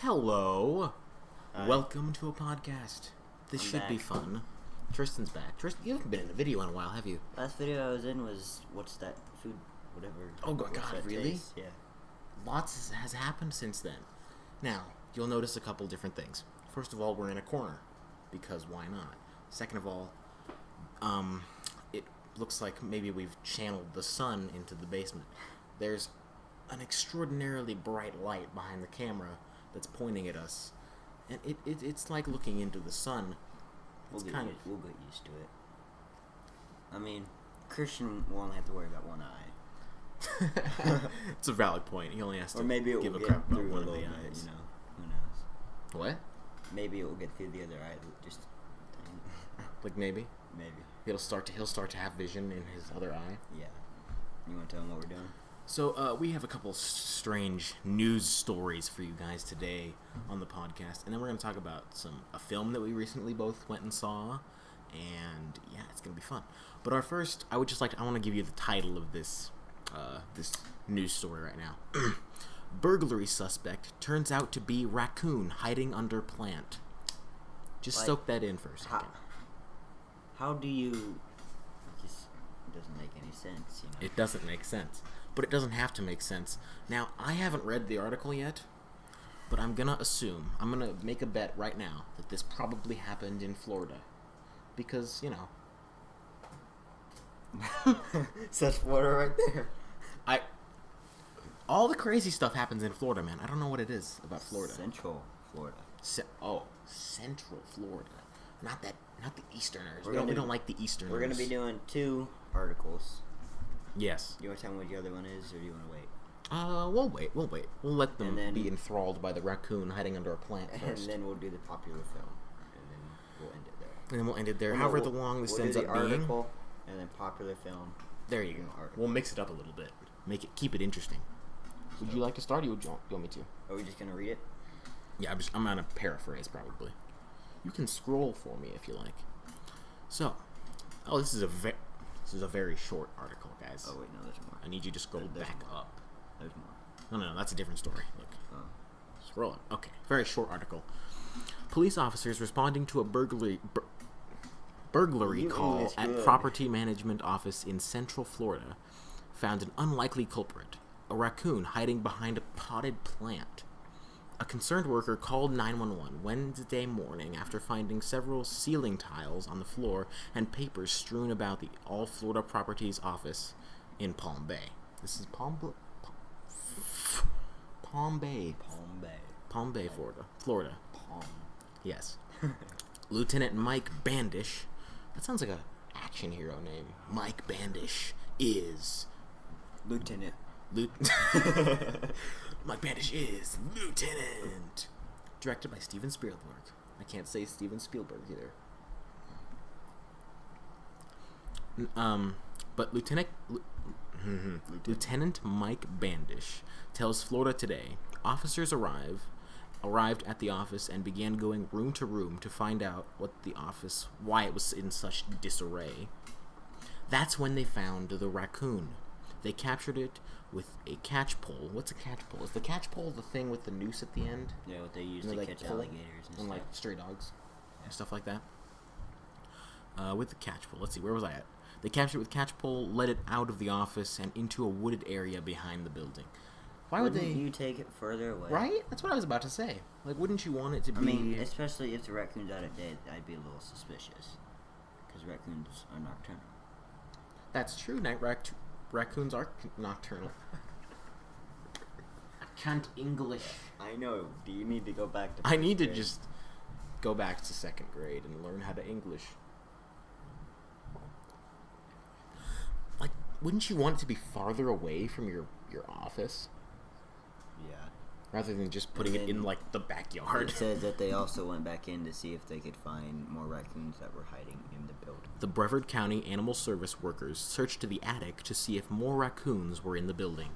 Hello. Hi. Welcome to a podcast. This I'm should be back. fun. Tristan's back. Tristan, you haven't been in a video in a while, have you? Last video I was in was what's that food, whatever. Oh, what's God, that really? taste? Yeah. Lots has happened since then. Now, you'll notice a couple different things. First of all, we're in a corner. Because why not? Second of all, it looks like maybe we've channeled the sun into the basement. There's an extraordinarily bright light behind the camera that's pointing at us. And it's like looking into the sun. We'll It's get used to it. I mean, Christian will only have to worry about one eye. It's a valid point. He only has to Or maybe it give will a get crap about through one a of the little bit, eyes. you know. Who knows? What? Maybe it will get through the other eye. Just Like maybe maybe. he'll start to have vision in his other eye. Yeah. You want to tell him what we're doing? So we have a couple strange news stories for you guys today on the podcast, and then we're going to talk about a film that we recently both went and saw, and yeah, it's going to be fun. But I want to give you the title of this news story right now. Burglary suspect turns out to be raccoon hiding under plant. Just Like, soak that in for a second. How do you? It just doesn't make any sense, you know. It doesn't make sense. But it doesn't have to make sense. Now, I haven't read the article yet, but I'm going to make a bet right now that this probably happened in Florida. Because, Such Florida right there. all the crazy stuff happens in Florida, man. I don't know what it is about Florida. Central Florida. Central Florida. Not the Easterners. We're We gonna don't do- like the Easterners. We're gonna be doing 2 articles. Yes. You want to tell me what the other one is, or do you want to wait? We'll wait. We'll let them And then- be enthralled by the raccoon hiding under a plant first. And then we'll do the popular film, and then we'll end it there. And then we'll end it there. Well, However no, long this we'll ends do up the being. article, and then popular film. There you go. Article. We'll mix it up a little bit. Keep it interesting. Would you like to start, or you want me to? Are we just gonna read it? Yeah, I'm gonna paraphrase probably. You can scroll for me if you like. So, this is a very short article, guys. Oh wait, no, there's more. I need you to scroll There's back more. up. There's more. No, that's a different story. Look, Oh. scroll up. Okay, very short article. Police officers responding to a burglary You call English at good. property management office in Central Florida found an unlikely culprit, a raccoon hiding behind a potted plant. A concerned worker called 911 Wednesday morning after finding several ceiling tiles on the floor and papers strewn about the All Florida Properties office in Palm Bay. This is Palm Bay. Palm Bay. Palm Bay, Florida. Palm. Yes. Lieutenant Mike Bandish. That sounds like a action hero name. Mike Bandish is Lieutenant. Mike Bandish is Lieutenant. Directed by Steven Spielberg. I can't say Steven Spielberg either. But Lieutenant Mike Bandish tells Florida Today officers arrived at the office and began going room to room to find out why it was in such disarray. That's when they found the raccoon. They captured it with a catch pole. What's a catch pole? Is the catch pole the thing with the noose at the end? Yeah, what they use And to they, catch pull alligators and and stuff. like stray dogs and stuff like that. With the catch pole. Let's see, where was I at? They captured it with catch pole, led it out of the office and into a wooded area behind the building. Why would Wouldn't they? you take it further away? Right? That's what I was about to say. Like, wouldn't you want it to be? I mean, especially if the raccoon's out at day, I'd be a little suspicious. Because raccoons are nocturnal. That's true. Raccoons are nocturnal. I can't English. I know. Do you need to go back to I need to first grade? just go back to 2nd grade and learn how to English. Like, wouldn't you want it to be farther away from your office Yeah. rather than just putting it And in then like the backyard? It says that they also went back in to see if they could find more raccoons that were hiding in the building. The Brevard County Animal Service workers searched the attic to see if more raccoons were in the building.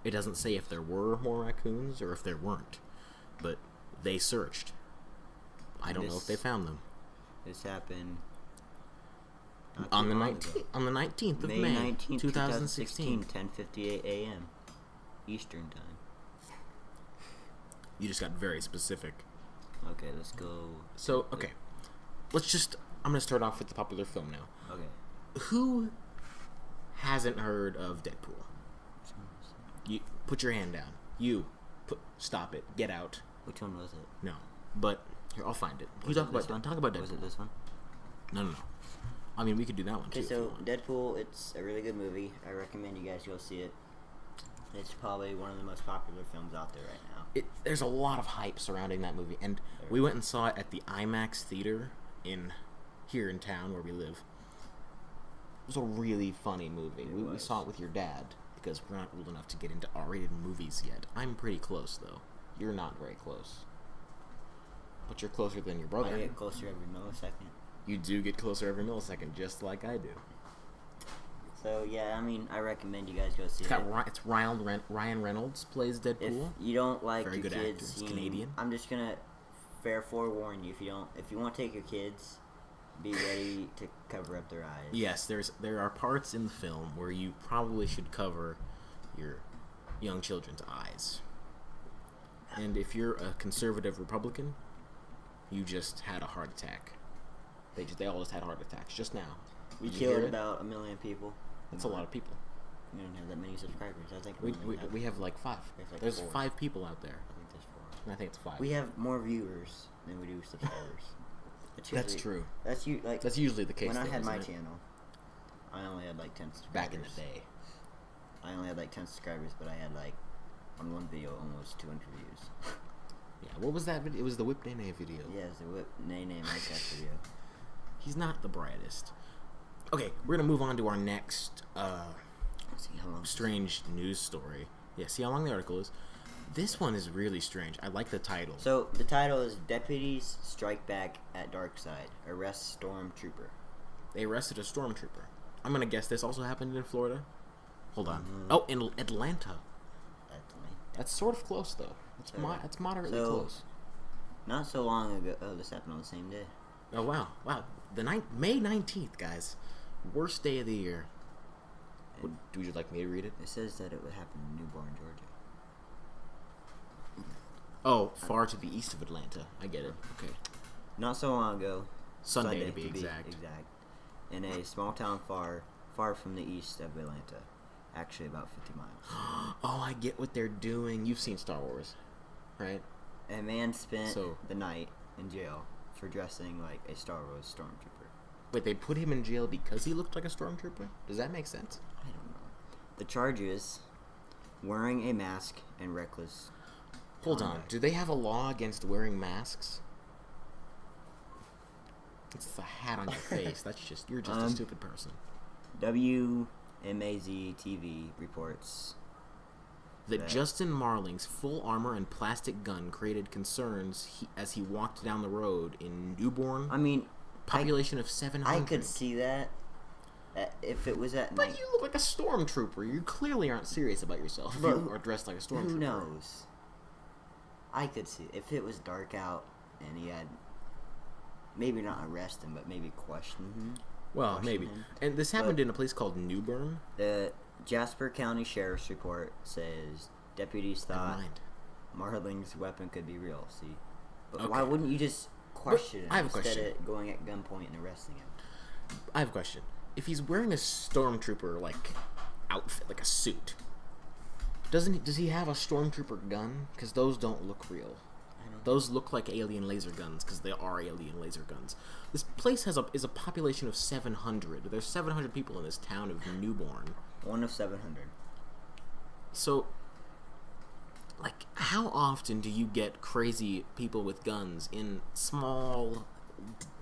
It doesn't say if there were more raccoons or if there weren't, but they searched. I don't know if they found them. This happened not On too the long 19th, ago. on the 19th of May, May 19th, 2016. 10:58 a.m. Eastern time. You just got very specific. Okay, let's go. So, okay. I'm going to start off with the popular film now. Okay. Who hasn't heard of Deadpool? You put your hand down. Stop it. Get out. Which one was it? No. But here, I'll find it. Was You it talk this about one? talk about Deadpool. Was it this one? No. I mean, we could do that one Okay, too. if you so want. Deadpool, it's a really good movie. I recommend you guys go see it. It's probably one of the most popular films out there right now. There's a lot of hype surrounding that movie, and we went and saw it at the IMAX theater here in town where we live. It was a really funny movie. We saw it with your dad because we're not old enough to get into R-rated movies yet. I'm pretty close though. You're not very close, but you're closer than your brother. I get closer every millisecond. You do get closer every millisecond, just like I do. So yeah, I mean, I recommend you guys go see It's Ryan Reynolds plays If Deadpool. you don't like Very your good kids actor. He's seeing, Canadian. I'm just gonna fair forewarn you. If you want to take your kids, be ready to cover up their eyes. Yes, there are parts in the film where you probably should cover your young children's eyes. And if you're a conservative Republican, you just had a heart attack. They all just had heart attacks just now. We Did you hear killed it? about 1 million people. That's a lot of people. We don't have that many subscribers. I think We have like 5. We have like There's 4. 5 people out there. I think there's 4. And I think it's 5. We have more viewers than we do subscribers. That's true. That's That's usually the case. when I though, had my isn't it? channel. I only had like 10 subscribers. Back in the day. I only had like 10 subscribers, but I had like on one video almost 200 views. Yeah, what was that video? It was the Whip Nene video. Yeah, it's a Whip Nay Minecraft video. He's not the brightest. Okay, we're gonna move on to our next Let's see how long. strange news story. Yeah, see how long the article is? This one is really strange. I like the title. So the title is "Deputies Strike Back at Darkside. Arrest Stormtrooper." They arrested a stormtrooper. I'm gonna guess this also happened in Florida. Hold on. Mhm. Oh, in Atlanta. That's That's sort of close though. Alright. That's moderately So- close. not so long ago. Oh, this happened on the same day. Oh wow. May 19th, guys. Worst day of the year. Would you like me to read it? It says that it would happen in Newborn, Georgia. Oh, far to the east of Atlanta. I get it. Okay. Not so long ago. Sunday to be exact. In a small town far from the east of Atlanta. Actually, about 50 miles. Oh, I get what they're doing. You've seen Star Wars, right? A man spent So- the night in jail for dressing like a Star Wars stormtrooper. Wait, they put him in jail because he looked like a stormtrooper? Does that make sense? I don't know. The charges: wearing a mask and reckless. Hold on. conduct. Do they have a law against wearing masks? It's the hat on your face. You're just a stupid person. WMAZ TV reports That that- Justin Marling's full armor and plastic gun created concerns as he walked down the road in Newborn. I mean, Population of 700. I could see that if it was at But night. you look like a stormtrooper. You clearly aren't serious about yourself. If But you are dressed like a stormtrooper. Who knows? I could see if it was dark out and he had maybe not arrest him, but maybe question him. Well, Question maybe. him. And this happened But- in a place called Newbern. The Jasper County Sheriff's report says deputies Never thought mind. Marling's weapon could be real. See, but Okay. why wouldn't you just question him I have a instead question. of going at gunpoint and arresting him? I have a question. If he's wearing a stormtrooper like outfit, like a suit, does he have a stormtrooper gun? Because those don't look real. I don't. Those look like alien laser guns because they are alien laser guns. This place is a population of 700. There's 700 people in this town of Newborn. One of 700. So, like, how often do you get crazy people with guns in small,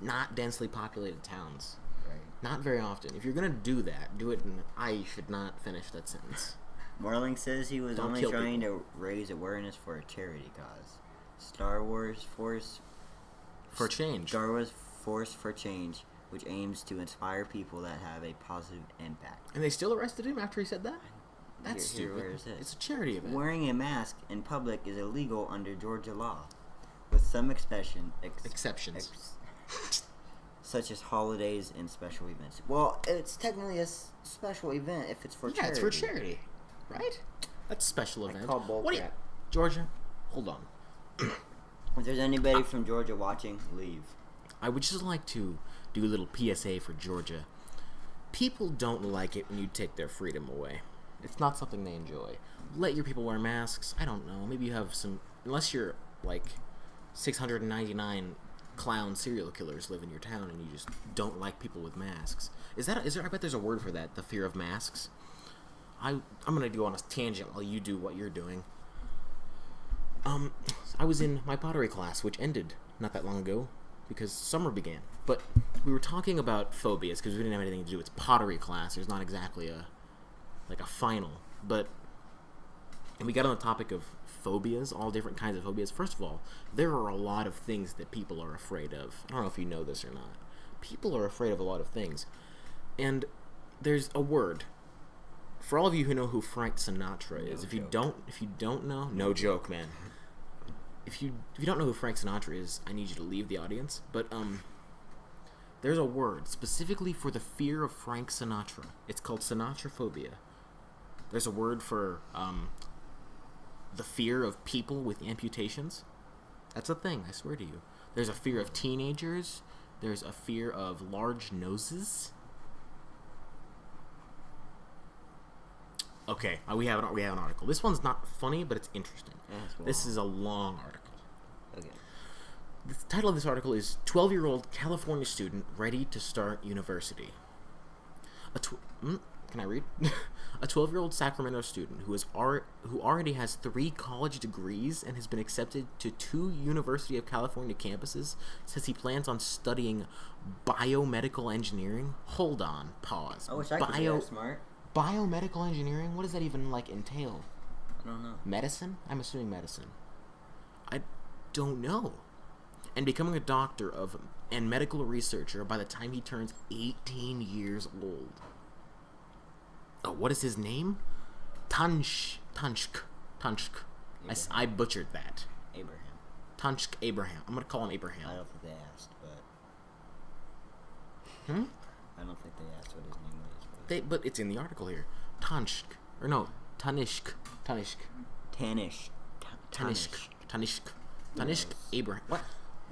not densely populated towns? Right. Not very often. If you're gonna do that, do it in... I should not finish that sentence. Marling says he was Don't only kill trying to raise awareness for a charity cause. Star Wars Force For change. Star Wars Force for Change, which aims to inspire people that have a positive impact. And they still arrested him after he said that? That's Here, stupid. where is it? It's a charity event. Wearing a mask in public is illegal under Georgia law, with some Exceptions. such as holidays and special events. Well, it's technically a special event if it's for Yeah, charity. it's for charity. Right? That's a special I event. call bull What do you... crap. Georgia, hold on. If there's anybody from Georgia watching, leave. I would just like to do a little PSA for Georgia. People don't like it when you take their freedom away. It's not something they enjoy. Let your people wear masks. I don't know. Maybe you have some... Unless you're, like, 699 clown serial killers live in your town and you just don't like people with masks. Is there... I bet there's a word for that. The fear of masks. I'm going to go on a tangent while you do what you're doing. I was in my pottery class, which ended not that long ago because summer began. But we were talking about phobias because we didn't have anything to do. It's pottery class. There's not exactly a final. But, and we got on the topic of phobias, all different kinds of phobias. First of all, there are a lot of things that people are afraid of. I don't know if you know this or not. People are afraid of a lot of things. And there's a word. For all of you who know who Frank Sinatra is, if you don't know, no joke, man. If you don't know who Frank Sinatra is, I need you to leave the audience. But there's a word specifically for the fear of Frank Sinatra. It's called Sinatraphobia. There's a word for the fear of people with amputations. That's a thing, I swear to you. There's a fear of teenagers. There's a fear of large noses. Okay, we have an article. This one's not funny, but it's interesting. This is a long article. Okay. The title of this article is 12-year-old California student ready to start university. Can I read? A 12-year-old Sacramento student who already has 3 college degrees and has been accepted to 2 University of California campuses says he plans on studying biomedical engineering. Hold on, pause. I wish I could be that smart. Biomedical engineering? What does that even entail? I don't know. Medicine? I'm assuming medicine. I don't know. And becoming a doctor and medical researcher by the time he turns 18 years old. Oh, what is his name? Tanshk. I butchered that. Abraham. Tanshk Abraham. I'm gonna call him Abraham. I don't think they asked, but... I don't think they asked what his name was. But it's in the article here. Tanishk. Tanishk Abraham.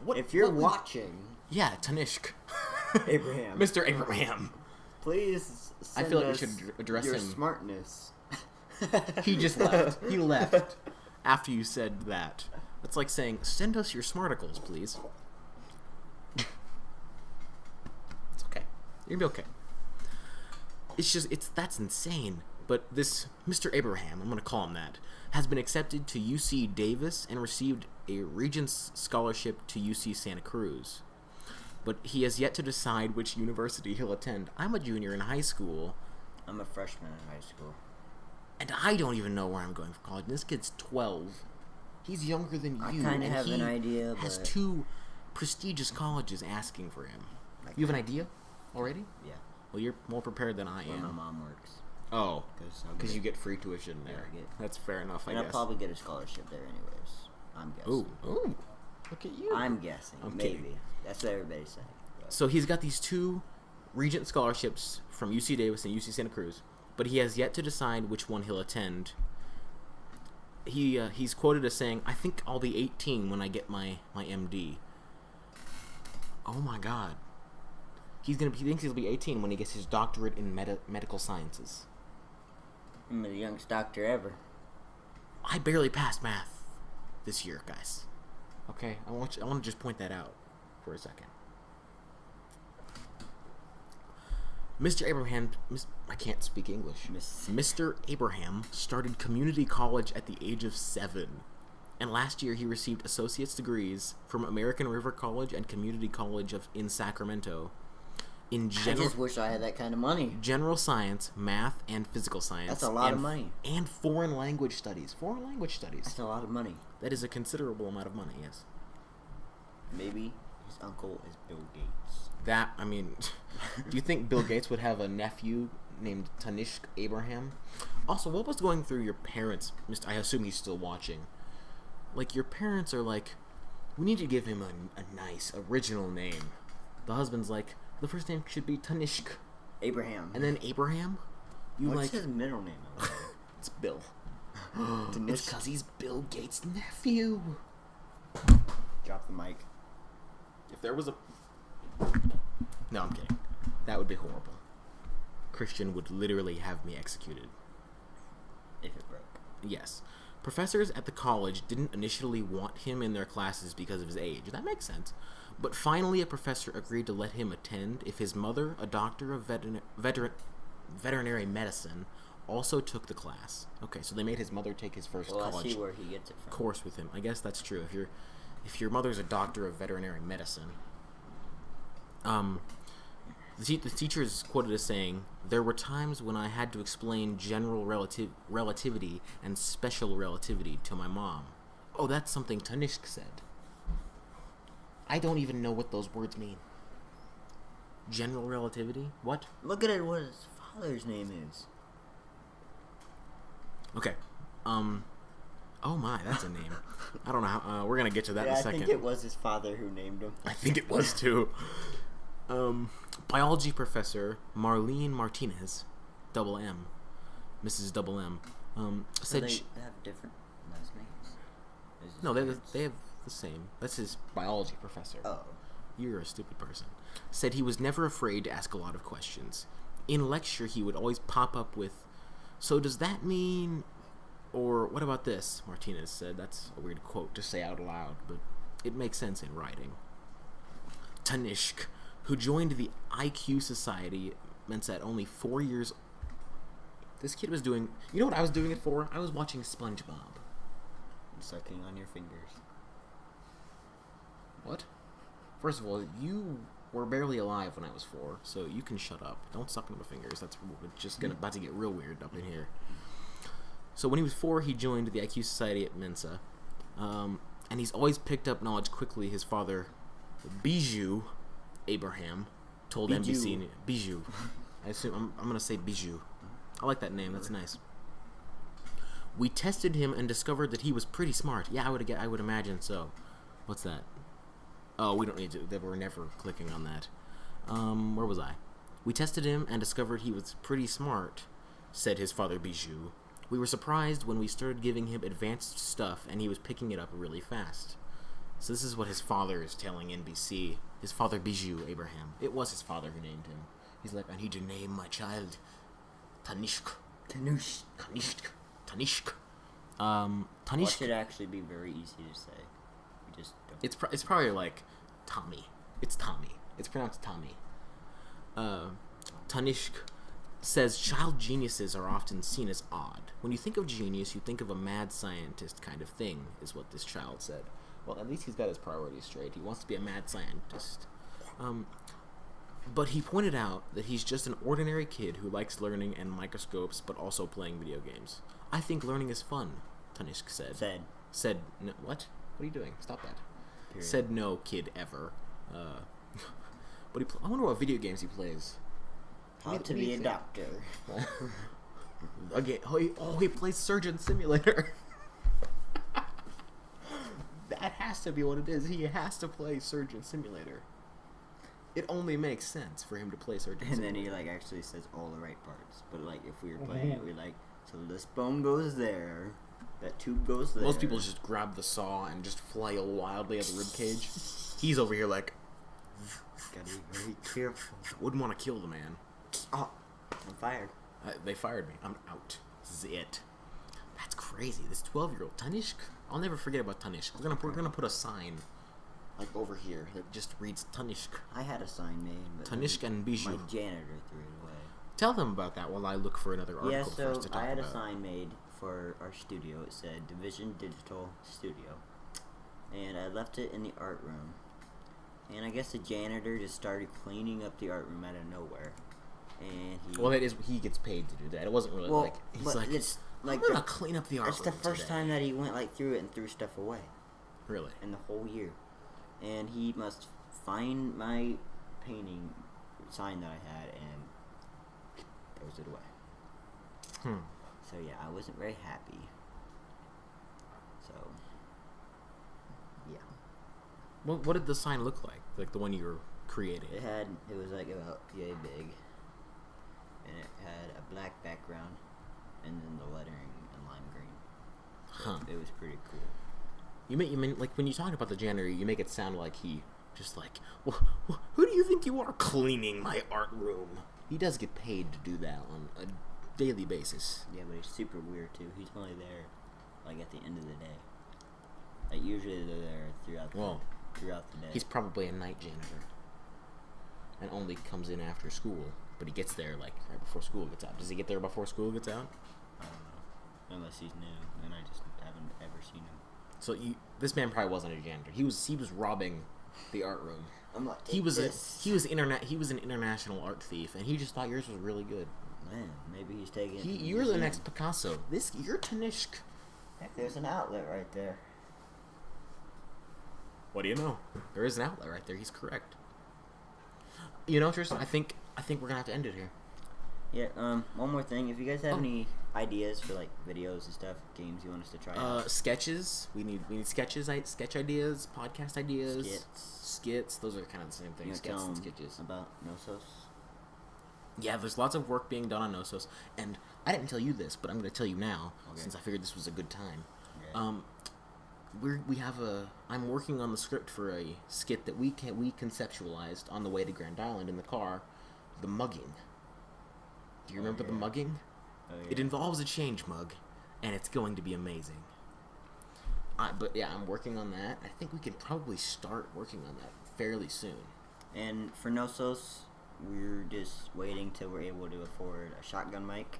What? If you're watching... Yeah, Tanishk. Abraham. Mr. Abraham. Please send I feel like us we should address your him. smartness. He just left. He left after you said that. That's like saying, send us your smarticles, please. It's okay. You're gonna be okay. That's insane. But this Mr. Abraham, I'm gonna call him that, has been accepted to UC Davis and received a Regents scholarship to UC Santa Cruz. But he has yet to decide which university he'll attend. I'm a junior in high school. I'm a freshman in high school. And I don't even know where I'm going for college. This kid's 12. He's younger than you. I kind of have an idea, has but... 2 prestigious colleges asking for him. You have an idea already? Yeah. Well, you're more prepared than I am. Where my mom works. Oh, because you get free tuition there. Yeah, That's fair enough, I and guess. I'll probably get a scholarship there anyways. I'm guessing. Ooh. Look at you. I'm guessing. Maybe. That's what everybody's saying. But. So he's got these 2 Regent scholarships from UC Davis and UC Santa Cruz, but he has yet to decide which one he'll attend. He's quoted as saying, "I think I'll be 18 when I get my MD." Oh my God. He thinks he'll be 18 when he gets his doctorate in medical sciences. I'm the youngest doctor ever. I barely passed math this year, guys. Okay, I want to just point that out for a second. Mr. Abraham, I can't speak English. Mr. Abraham started community college at the age of 7. And last year he received associate's degrees from American River College and Community College in Sacramento. I just wish I had that kind of money. General science, math, and physical science. That's a lot of money. And foreign language studies. That's a lot of money. That is a considerable amount of money, yes. Maybe his uncle is Bill Gates. Do you think Bill Gates would have a nephew named Tanishk Abraham? Also, what was going through your parents? I assume he's still watching. Like, your parents are like, we need to give him a nice, original name. The husband's like, the first name should be Tanishk. Abraham. And then Abraham? What's his middle name? It's Bill. It's because he's Bill Gates' nephew. Drop the mic. If there was a... No, I'm kidding. That would be horrible. Christian would literally have me executed. If it broke. Yes. Professors at the college didn't initially want him in their classes because of his age. That makes sense. But finally a professor agreed to let him attend if his mother, a doctor of veterinary medicine, also took the class. Okay, so they made his mother take his first Well, I college see where he gets it from. course with him. I guess that's true. If your mother's a doctor of veterinary medicine. The teacher is quoted as saying, "There were times when I had to explain general relativity and special relativity to my mom." Oh, that's something Tanishk said. I don't even know what those words mean. General relativity? What? Look at it, what his father's name is. Okay. Oh my, that's a name. I don't know how. We're gonna get to that in a second. I think it was his father who named him. I think it was too. Biology professor Marlene Martinez, double M, Mrs. Double M, said they have different last names. no, they have the same. That's his biology professor. Oh. You're a stupid person. Said he was never afraid to ask a lot of questions. In lecture, he would always pop up with, "So does that mean?" Or, "What about this?" Martinez said. That's a weird quote to say out loud, but it makes sense in writing. Tanishk, who joined the IQ Society, meant that only 4 years... This kid was doing... You know what I was doing it for? I was watching SpongeBob. Sucking on your fingers. What? First of all, you were barely alive when I was 4, so you can shut up. Don't suck on my fingers. That's just about to get real weird up in here. So when he was 4, he joined the IQ Society at Mensa. And he's always picked up knowledge quickly. His father, Bijou Abraham, told NBC... Bijou. I assume... I'm going to say Bijou. I like that name. That's nice. "We tested him and discovered that he was pretty smart." Yeah, I would imagine so. What's that? Oh, we don't need to... We're never clicking on that. Where was I? "We tested him and discovered he was pretty smart," said his father Bijou. "We were surprised when we started giving him advanced stuff and he was picking it up really fast." So this is what his father is telling NBC. His father Bijou Abraham. It was his father who named him. He's like, "I need to name my child Tanishk." Tanush. Tanishk. What Tanishk. should actually be very easy to say. You just don't. It's probably like Tommy. It's Tommy. It's pronounced Tommy. Tanishk says child geniuses are often seen as odd. When you think of genius, you think of a mad scientist kind of thing, is what this child said. Well, at least he's got his priorities straight. He wants to be a mad scientist. But he pointed out that he's just an ordinary kid who likes learning and microscopes, but also playing video games. "I think learning is fun," Tanishk said. Said, no, what? What are you doing? Stop that. Period. Said no kid ever. But I wonder what video games he plays. How to be a doctor. Again, he plays Surgeon Simulator. That has to be what it is. He has to play Surgeon Simulator. It only makes sense for him to play Surgeon And Simulator. then he actually says all the right parts. But if we were playing it, we're like, so this bone goes there, that tube goes there. Most people just grab the saw and just flail wildly at the ribcage. He's over here like, gotta be very careful. wouldn't want to kill the man. Oh, I'm fired. They fired me. I'm out. This is it. That's crazy. This 12-year-old Tanishk. I'll never forget about Tanishk. We're gonna put a sign like over here that just reads Tanishk. I had a sign made, but Tanishk and Bijou. my janitor threw it away. Tell them about that while I look for another article Yeah, for so us to talk I had about. a sign made for our studio. It said Division Digital Studio, and I left it in the art room. And I guess the janitor just started cleaning up the art room out of nowhere. And Well, that is he gets paid to do that. It wasn't really like he's but like it's like I'm gonna clean up the art it's the room first today." time that he went through it and threw stuff away Really? in the whole year. And he must find my painting sign that I had and throws it away. So yeah, I wasn't very happy. So yeah, What did the sign look like? Like the one you were creating? it was like about yay big, and it had a black background, and then the lettering in lime green. So Huh. it was pretty cool. You mean like when you talk about the janitor, you make it sound like he just like, well, who do you think you are cleaning my art room? He does get paid to do that on a daily basis. Yeah, but he's super weird too. He's only there like at the end of the day. Like usually they're there throughout the day. He's probably a night janitor, and only comes in after school. But he gets there like right before school gets out. Does he get there before school gets out? I don't know, unless he's new, and I just haven't ever seen him. So this man probably wasn't a janitor. He was robbing the art room. I'm like, he was an international art thief, and he just thought yours was really good. Man, maybe he's taking. You're the next Picasso. You're Tanishq. Heck, there's an outlet right there. What do you know? There is an outlet right there. He's correct. You know, Tristan, I think we're gonna have to end it here. Yeah. One more thing. If you guys have any ideas for like videos and stuff, games you want us to try out. Sketches. We need sketches. Sketch ideas. Podcast ideas. Skits. Those are kind of the same thing. Skits and sketches. About Knossos. Yeah, there's lots of work being done on Knossos, and I didn't tell you this, but I'm going to tell you now, since I figured this was a good time. Okay. I'm working on the script for a skit that we conceptualized on the way to Grand Island in the car, the mugging. Do you remember the mugging? Oh, yeah. It involves a change mug, and it's going to be amazing. But yeah, I'm working on that. I think we can probably start working on that fairly soon. And for Knossos, we're just waiting till we're able to afford a shotgun mic,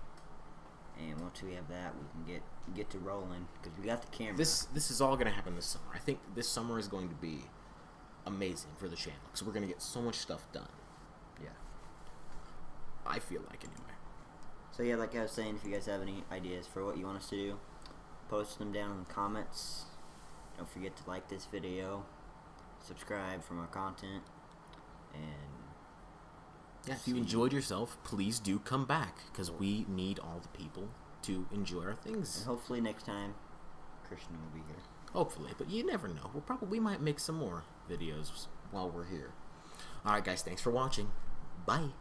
and once we have that, we can get to rolling because we got the camera. This is all going to happen this summer. I think this summer is going to be amazing for the channel because we're going to get so much stuff done. Yeah, I feel like anyway. So yeah, like I was saying, if you guys have any ideas for what you want us to do, post them down in the comments. Don't forget to like this video, subscribe for more content, and yeah, if you enjoyed yourself, please do come back, because we need all the people to enjoy our things. And hopefully next time, Christian will be here. Hopefully, but you never know. We might make some more videos while we're here. Alright guys, thanks for watching. Bye.